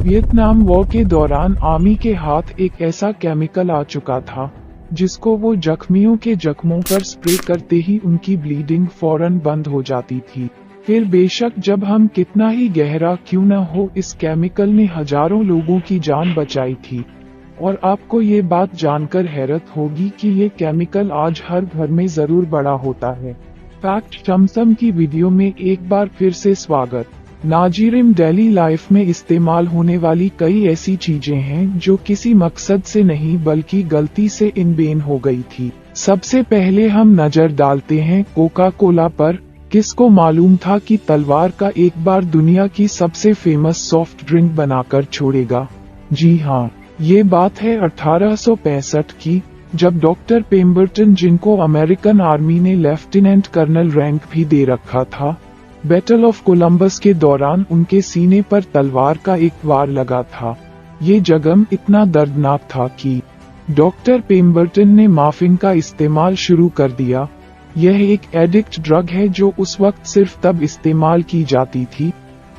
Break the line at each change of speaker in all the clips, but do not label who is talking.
Vietnam war के दौरान army के हाथ एक ऐसा केमिकल आ चुका था जिसको वो जख्मियों के जख्मों पर स्प्रे करते ही उनकी ब्लीडिंग फौरन बंद हो जाती थी। फिर बेशक जब हम कितना ही गहरा क्यों न हो, इस केमिकल ने हजारों लोगों की जान बचाई थी। और आपको ये बात जानकर हैरत होगी कि ये केमिकल आज हर घर में जरूर बड़ा होता है। फैक्ट चमचम की वीडियो में एक बार फिर से स्वागत। नाजीरिम, डेली लाइफ में इस्तेमाल होने वाली कई ऐसी चीजें हैं जो किसी मकसद से नहीं बल्कि गलती से इनबेन हो गई थी। सबसे पहले हम नजर डालते हैं कोका कोला पर। किसको मालूम था कि तलवार का एक बार दुनिया की सबसे फेमस सॉफ्ट ड्रिंक बनाकर छोड़ेगा। जी हाँ, ये बात है 1865 की, जब डॉक्टर पेम्बरटन, जिनको अमेरिकन आर्मी ने लेफ्टिनेंट कर्नल रैंक भी दे रखा था, बैटल ऑफ कोलंबस के दौरान उनके सीने पर तलवार का एक वार लगा था। ये जख्म इतना दर्दनाक था कि डॉक्टर पेम्बरटन ने मॉर्फिन का इस्तेमाल शुरू कर दिया। यह एक एडिक्ट ड्रग है जो उस वक्त सिर्फ तब इस्तेमाल की जाती थी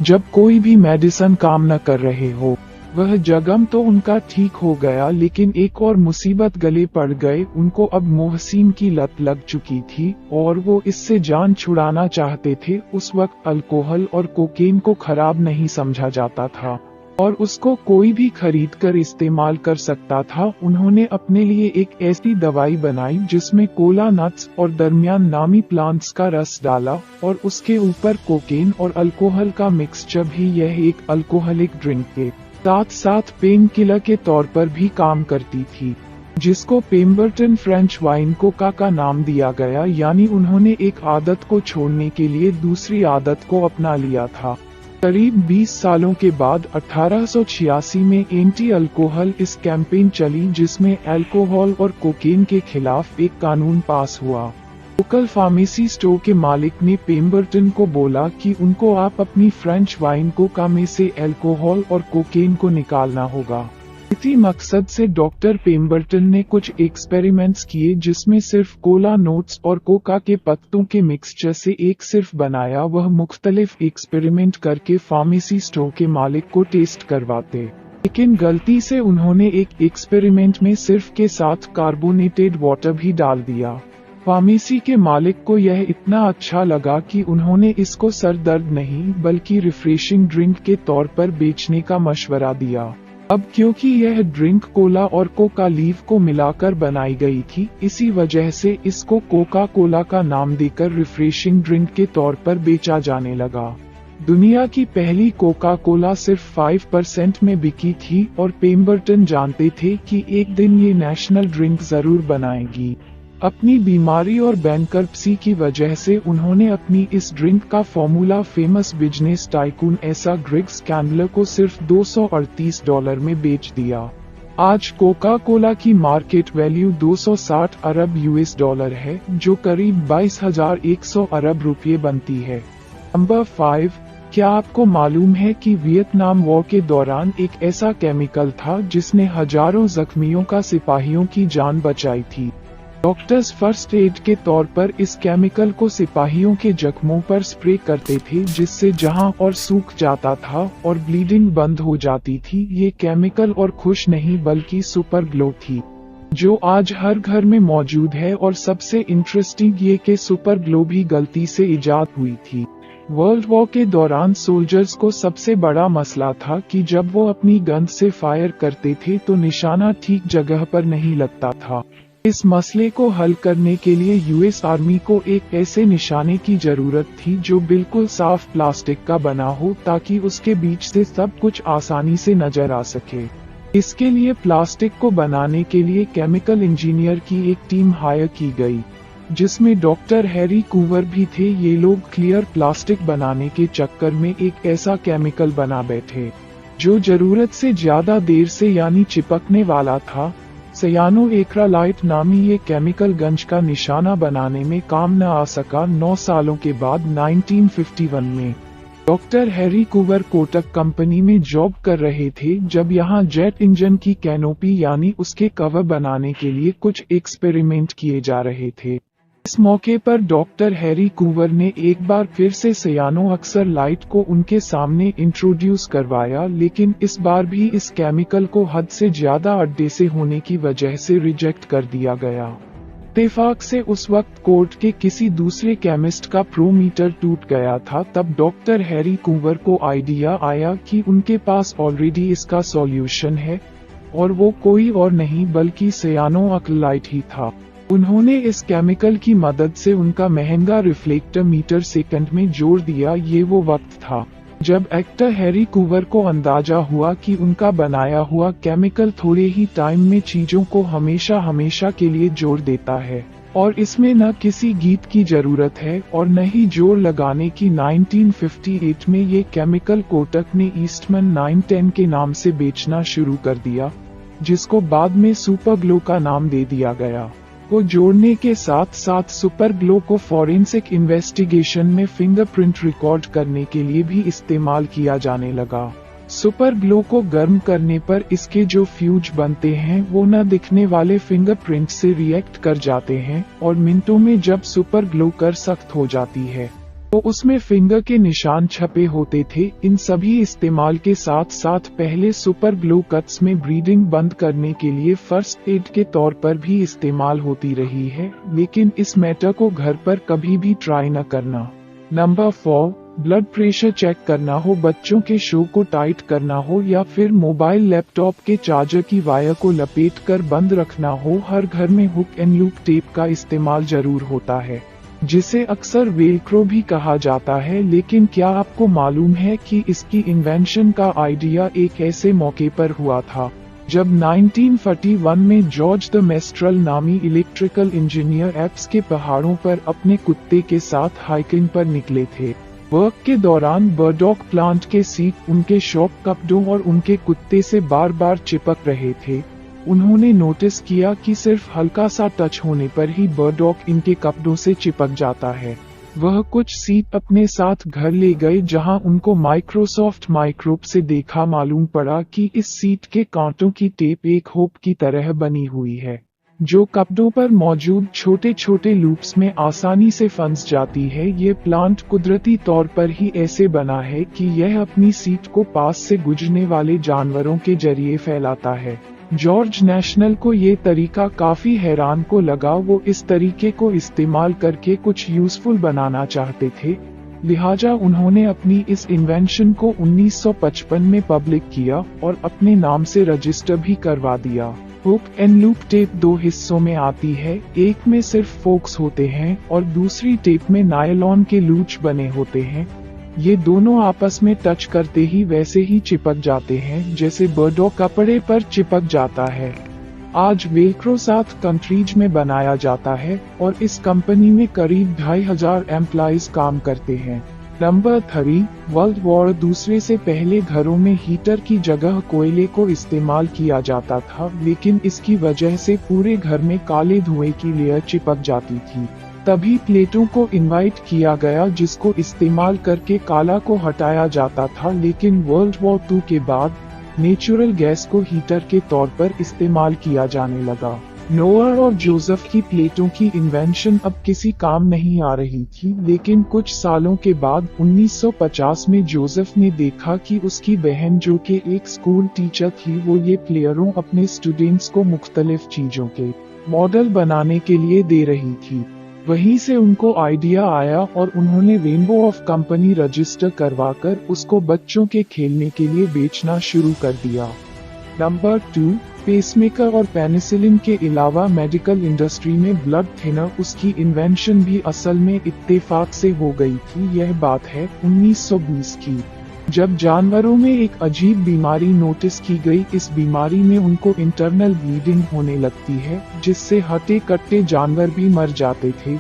जब कोई भी मेडिसिन काम न कर रहे हो। वह जख्म तो उनका ठीक हो गया, लेकिन एक और मुसीबत गले पड़ गए। उनको अब मोहसिन की लत लग चुकी थी और वो इससे जान छुड़ाना चाहते थे। उस वक्त अल्कोहल और कोकेन को खराब नहीं समझा जाता था और उसको कोई भी खरीद कर इस्तेमाल कर सकता था। उन्होंने अपने लिए एक ऐसी दवाई बनाई जिसमें कोला नट्स और दरमियान नामी प्लांट्स का रस डाला और उसके ऊपर कोकेन और अल्कोहल का मिक्सचर भी। यह एक अल्कोहलिक ड्रिंक के साथ साथ पेन किलर के तौर पर भी काम करती थी, जिसको पेम्बरटन फ्रेंच वाइन कोका का नाम दिया गया। यानी उन्होंने एक आदत को छोड़ने के लिए दूसरी आदत को अपना लिया था। करीब 20 सालों के बाद 1886 में एंटी अल्कोहल इस कैंपेन चली, जिसमें अल्कोहल और कोकेन के खिलाफ एक कानून पास हुआ। लोकल फार्मेसी स्टोर के मालिक ने पेम्बरटन को बोला कि उनको आप अपनी फ्रेंच वाइन कोका में से अल्कोहल और कोकेन को निकालना होगा। इसी मकसद से डॉक्टर पेम्बरटन ने कुछ एक्सपेरिमेंट्स किए, जिसमें सिर्फ कोला नोट्स और कोका के पत्तों के मिक्सचर से एक सिर्फ बनाया। वह मुख्तलिफ एक्सपेरिमेंट करके फार्मेसी स्टोर के मालिक को टेस्ट करवाते, लेकिन गलती से उन्होंने एक एक्सपेरिमेंट में सिर्फ के साथ कार्बोनेटेड वाटर भी डाल दिया। फार्मेसी के मालिक को यह इतना अच्छा लगा कि उन्होंने इसको सर दर्द नहीं बल्कि रिफ्रेशिंग ड्रिंक के तौर पर बेचने का मशवरा दिया। अब क्योंकि यह ड्रिंक कोला और कोका लीफ को मिलाकर बनाई गई थी, इसी वजह से इसको कोका कोला का नाम देकर रिफ्रेशिंग ड्रिंक के तौर पर बेचा जाने लगा। दुनिया की पहली कोका कोला सिर्फ 5% में बिकी थी और पेम्बरटन जानते थे कि एक दिन ये नेशनल ड्रिंक जरूर बनाएगी। अपनी बीमारी और बैंकरप्सी की वजह से उन्होंने अपनी इस ड्रिंक का फॉर्मूला फेमस बिजनेस टाइकून एसा ग्रेग स्कैंडलर को सिर्फ $238 में बेच दिया। आज कोका कोला की मार्केट वैल्यू 260 अरब US है, जो करीब 22,100 अरब रुपये बनती है। नंबर 5, क्या आपको मालूम है कि वियतनाम वॉर के दौरान एक ऐसा केमिकल था जिसने हजारों जख्मियों का सिपाहियों की जान बचाई थी। डॉक्टर्स फर्स्ट एड के तौर पर इस केमिकल को सिपाहियों के जख्मों पर स्प्रे करते थे, जिससे जहां और सूख जाता था और ब्लीडिंग बंद हो जाती थी। ये केमिकल और खुश नहीं बल्कि सुपर ग्लो थी, जो आज हर घर में मौजूद है। और सबसे इंटरेस्टिंग ये कि सुपर ग्लो भी गलती से इजाद हुई थी। वर्ल्ड वॉर के दौरान सोल्जर्स को सबसे बड़ा मसला था कि जब वो अपनी गन से फायर करते थे तो निशाना ठीक जगह पर नहीं लगता था। इस मसले को हल करने के लिए यूएस आर्मी को एक ऐसे निशाने की जरूरत थी जो बिल्कुल साफ प्लास्टिक का बना हो, ताकि उसके बीच से सब कुछ आसानी से नजर आ सके। इसके लिए प्लास्टिक को बनाने के लिए केमिकल इंजीनियर की एक टीम हायर की गई, जिसमें डॉक्टर हैरी कूवर भी थे। ये लोग क्लियर प्लास्टिक बनाने के चक्कर में एक ऐसा केमिकल बना बैठे जो जरूरत से ज्यादा देर से यानी चिपकने वाला था। सयानो एक्रालाइट नामी ये केमिकल गंज का निशाना बनाने में काम न आ सका। 9 सालों के बाद 1951 में डॉक्टर हैरी कूवर कोटक कंपनी में जॉब कर रहे थे, जब यहाँ जेट इंजन की कैनोपी यानी उसके कवर बनाने के लिए कुछ एक्सपेरिमेंट किए जा रहे थे। इस मौके पर डॉक्टर हैरी कूवर ने एक बार फिर से सियानोऑक्सलाइट को उनके सामने इंट्रोड्यूस करवाया, लेकिन इस बार भी इस केमिकल को हद से ज्यादा अड्डे से होने की वजह से रिजेक्ट कर दिया गया। इत्तेफाक से उस वक्त कोर्ट के किसी दूसरे केमिस्ट का प्रोमीटर टूट गया था। तब डॉक्टर हैरी कूवर को आइडिया आया कि उनके पास ऑलरेडी इसका सॉल्यूशन है, और वो कोई और नहीं बल्कि सियानोऑक्सलाइट ही था। उन्होंने इस केमिकल की मदद से उनका महंगा रिफ्लेक्टर मीटर सेकंड में जोड़ दिया। ये वो वक्त था जब एक्टर हैरी कूवर को अंदाजा हुआ कि उनका बनाया हुआ केमिकल थोड़े ही टाइम में चीजों को हमेशा हमेशा के लिए जोड़ देता है, और इसमें न किसी गीत की जरूरत है और न ही जोड़ लगाने की। 1958 में ये केमिकल कोटक ने ईस्टमन 910 के नाम से बेचना शुरू कर दिया, जिसको बाद में सुपर ग्लो का नाम दे दिया गया। को जोड़ने के साथ साथ सुपर ग्लो को फॉरेंसिक इन्वेस्टिगेशन में फिंगरप्रिंट रिकॉर्ड करने के लिए भी इस्तेमाल किया जाने लगा। सुपर ग्लो को गर्म करने पर इसके जो फ्यूज बनते हैं वो न दिखने वाले फिंगरप्रिंट से रिएक्ट कर जाते हैं, और मिनटों में जब सुपर ग्लो कर सख्त हो जाती है तो उसमें फिंगर के निशान छपे होते थे। इन सभी इस्तेमाल के साथ साथ पहले सुपर ग्लो कट्स में ब्लीडिंग बंद करने के लिए फर्स्ट एड के तौर पर भी इस्तेमाल होती रही है, लेकिन इस मैटर को घर पर कभी भी ट्राई न करना। नंबर 4, ब्लड प्रेशर चेक करना हो, बच्चों के शो को टाइट करना हो, या फिर मोबाइल लैपटॉप के चार्जर की वायर को लपेट कर बंद रखना हो, हर घर में हुक एंड लूप टेप का इस्तेमाल जरूर होता है, जिसे अक्सर वेलक्रो भी कहा जाता है। लेकिन क्या आपको मालूम है कि इसकी इन्वेंशन का आइडिया एक ऐसे मौके पर हुआ था जब 1941 में जॉर्ज द मेस्ट्रल नामी इलेक्ट्रिकल इंजीनियर एप्स के पहाड़ों पर अपने कुत्ते के साथ हाइकिंग पर निकले थे। वर्क के दौरान बर्डॉक प्लांट के सीट उनके शॉप कपड़ों और उनके कुत्ते से बार बार चिपक रहे थे। उन्होंने नोटिस किया कि सिर्फ हल्का सा टच होने पर ही बर्डॉक इनके कपड़ों से चिपक जाता है। वह कुछ सीट अपने साथ घर ले गए, जहां उनको माइक्रोसॉफ्ट माइक्रोब से देखा मालूम पड़ा कि इस सीट के कांटों की टेप एक होप की तरह बनी हुई है, जो कपड़ों पर मौजूद छोटे छोटे लूप्स में आसानी से फंस जाती है। ये प्लांट कुदरती तौर पर ही ऐसे बना है कि यह अपनी सीट को पास से गुजरने वाले जानवरों के जरिए फैलाता है। जॉर्ज नेशनल को ये तरीका काफी हैरान को लगा। वो इस तरीके को इस्तेमाल करके कुछ यूजफुल बनाना चाहते थे, लिहाजा उन्होंने अपनी इस इन्वेंशन को 1955 में पब्लिक किया और अपने नाम से रजिस्टर भी करवा दिया। हुक एंड लूप टेप 2 हिस्सों में आती है, एक में सिर्फ फोक्स होते हैं और दूसरी टेप में नायलॉन के लूच बने होते हैं। ये दोनों आपस में टच करते ही वैसे ही चिपक जाते हैं जैसे बर्डॉक कपड़े पर चिपक जाता है। आज वेलक्रो 7 कंट्रीज में बनाया जाता है और इस कंपनी में करीब 2500 एम्प्लॉइज काम करते हैं। नंबर 3, वर्ल्ड वॉर दूसरे से पहले घरों में हीटर की जगह कोयले को इस्तेमाल किया जाता था, लेकिन इसकी वजह से पूरे घर में काले धुएं की लेयर चिपक जाती थी। तभी प्लेटों को इनवाइट किया गया, जिसको इस्तेमाल करके काला को हटाया जाता था। लेकिन वर्ल्ड वॉर 2 के बाद नेचुरल गैस को हीटर के तौर पर इस्तेमाल किया जाने लगा। नोअर और जोसेफ की प्लेटों की इन्वेंशन अब किसी काम नहीं आ रही थी, लेकिन कुछ सालों के बाद 1950 में जोसेफ ने देखा कि उसकी बहन, जो कि एक स्कूल टीचर थी, वो ये प्लेयरों अपने स्टूडेंट्स को मुख्तलिफ चीजों के मॉडल बनाने के लिए दे रही थी। वहीं से उनको आइडिया आया और उन्होंने रेनबो ऑफ कंपनी रजिस्टर करवाकर उसको बच्चों के खेलने के लिए बेचना शुरू कर दिया। नंबर 2, पेसमेकर और पेनिसिलिन के अलावा मेडिकल इंडस्ट्री में ब्लड थिनर, उसकी इन्वेंशन भी असल में इत्तेफाक से हो गई थी। यह बात है 1920 की, जब जानवरों में एक अजीब बीमारी नोटिस की गई। इस बीमारी में उनको इंटरनल ब्लीडिंग होने लगती है, जिससे हटे कट्टे जानवर भी मर जाते थे।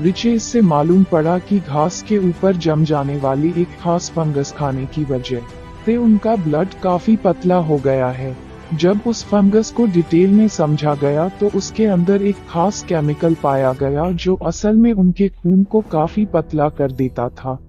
रिसर्च से मालूम पड़ा कि घास के ऊपर जम जाने वाली एक खास फंगस खाने की वजह से उनका ब्लड काफी पतला हो गया है। जब उस फंगस को डिटेल में समझा गया तो उसके अंदर एक खास केमिकल पाया गया, जो असल में उनके खून को काफी पतला कर देता था।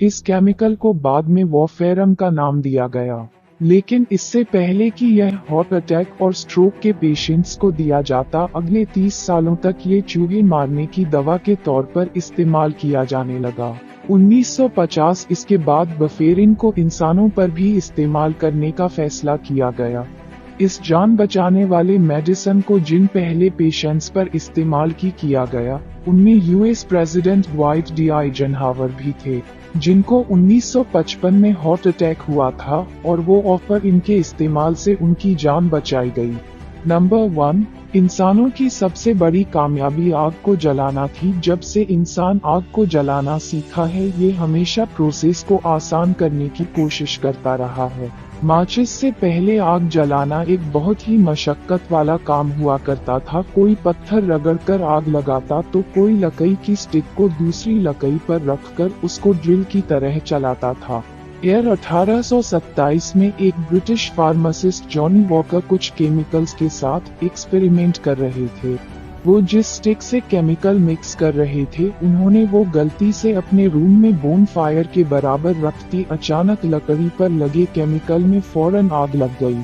इस केमिकल को बाद में वॉरफेरम का नाम दिया गया। लेकिन इससे पहले कि यह हार्ट अटैक और स्ट्रोक के पेशेंट्स को दिया जाता, अगले 30 सालों तक ये चूहे मारने की दवा के तौर पर इस्तेमाल किया जाने लगा। 1950 इसके बाद बफेरिन को इंसानों पर भी इस्तेमाल करने का फैसला किया गया। इस जान बचाने वाले मेडिसिन को जिन पहले पेशेंट्स पर इस्तेमाल किया गया, उनमें US president dwight D. eisenhower भी थे, जिनको 1955 में हार्ट अटैक हुआ था और वो ऑफर इनके इस्तेमाल से उनकी जान बचाई गई। नंबर 1, इंसानों की सबसे बड़ी कामयाबी आग को जलाना थी। जब से इंसान आग को जलाना सीखा है, ये हमेशा प्रोसेस को आसान करने की कोशिश करता रहा है। माचिस से पहले आग जलाना एक बहुत ही मशक्कत वाला काम हुआ करता था। कोई पत्थर रगड़कर आग लगाता तो कोई लकड़ी की स्टिक को दूसरी लकड़ी पर रखकर उसको ड्रिल की तरह चलाता था। 1827 में एक ब्रिटिश फार्मासिस्ट जॉनी वॉकर कुछ केमिकल्स के साथ एक्सपेरिमेंट कर रहे थे। वो जिस स्टिक से केमिकल मिक्स कर रहे थे, उन्होंने वो गलती से अपने रूम में बोन फायर के बराबर रख दी। अचानक लकड़ी पर लगे केमिकल में फौरन आग लग गई।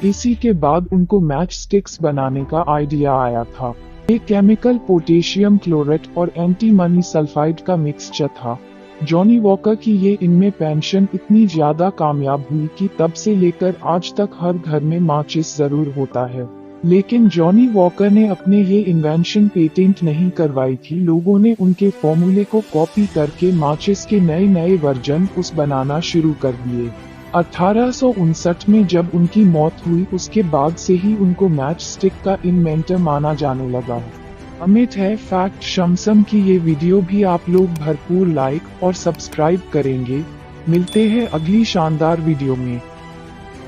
इसी के बाद उनको मैच स्टिक्स बनाने का आइडिया आया था। ये केमिकल पोटेशियम क्लोराइड और एंटीमनी सल्फाइड का मिक्सचर था। जॉनी वॉकर की ये इनमें पेंशन इतनी ज्यादा कामयाब हुई कि तब से लेकर आज तक हर घर में माचिस जरूर होता है। लेकिन जॉनी वॉकर ने अपने ये इन्वेंशन पेटेंट नहीं करवाई थी। लोगों ने उनके फॉर्मूले को कॉपी करके माचिस के नए नए वर्जन उस बनाना शुरू कर दिए। 1859 में जब उनकी मौत हुई, उसके बाद से ही उनको मैच स्टिक का इन्वेंटर माना जाने लगा। उम्मीद है फैक्ट शमसम की ये वीडियो भी आप लोग भरपूर लाइक और सब्सक्राइब करेंगे। मिलते हैं अगली शानदार वीडियो में।